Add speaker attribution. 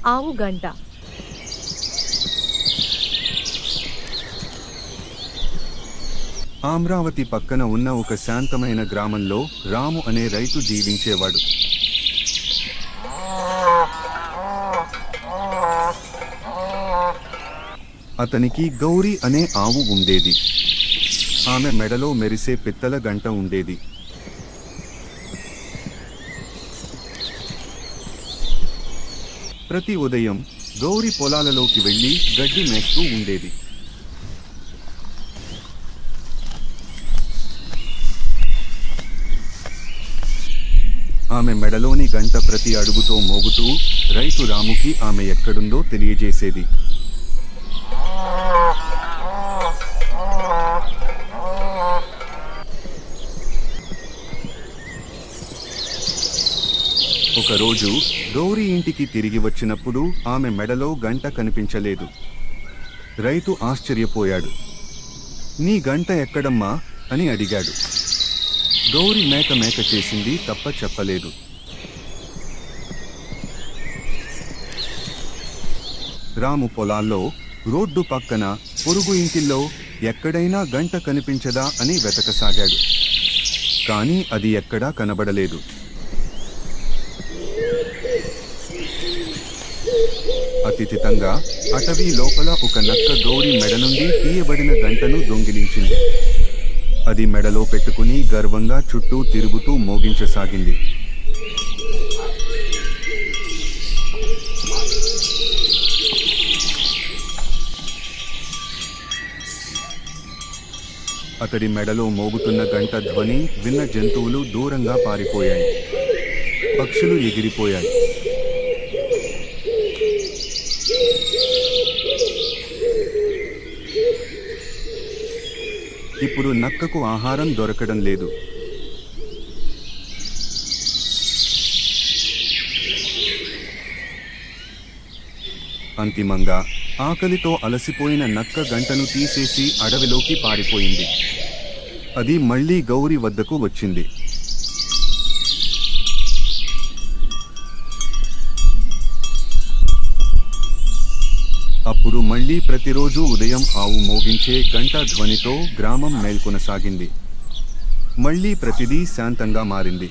Speaker 1: ఆవు గంట.
Speaker 2: అమరావతి పక్కన ఉన్న ఒక శాంతమైన గ్రామంలో రాము అనే రైతు జీవించేవాడు. అతనికి గౌరీ అనే ఆవు ఉండేది. ఆమె మెడలో మెరిసే పిత్తల గంట ఉండేది. ప్రతి ఉదయం గౌరీ పొలాలలోకి వెళ్లి గడ్డి మేస్తూ ఉండేది. ఆమె మెడలోని గంట ప్రతి అడుగుతో మోగుతూ రైతు రాముకి ఆమె ఎక్కడుందో తెలియజేసేది. ఒకరోజు గౌరీ ఇంటికి తిరిగి వచ్చినప్పుడు ఆమె మెడలో గంట కనిపించలేదు. రైతు ఆశ్చర్యపోయాడు. నీ గంట ఎక్కడమ్మా అని అడిగాడు. గౌరీ మేక మేక చేసింది తప్ప చెప్పలేదు. రాము పొలాల్లో, రోడ్డు పక్కన, పొరుగు ఇంటిల్లో ఎక్కడైనా గంట కనిపించదా అని వెతకసాగాడు. కానీ అది ఎక్కడా కనబడలేదు. అతిథితంగా అటవీ లోపల ఒక నక్క గౌరీ మెడ నుండి తీయబడిన గంటను దొంగిలించింది. అది మెడలో పెట్టుకుని గర్వంగా చుట్టూ తిరుగుతూ మోగించసాగింది. అతడి మెడలో మోగుతున్న గంట ధ్వని విన్న జంతువులు దూరంగా పారిపోయాయి. పక్షులు ఎగిరిపోయాయి. ఇప్పుడు నక్కకు ఆహారం దొరకడం లేదు. అంతిమంగా ఆకలితో అలసిపోయిన నక్క గంటను తీసేసి అడవిలోకి పారిపోయింది. అది మళ్లీ గౌరీ వద్దకు వచ్చింది. అప్పుడు మళ్లీ ప్రతిరోజు ఉదయం ఆవు మోగించే గంటా ధ్వనితో గ్రామం మేల్కొనసాగింది. మళ్లీ ప్రతిదీ శాంతంగా మారింది.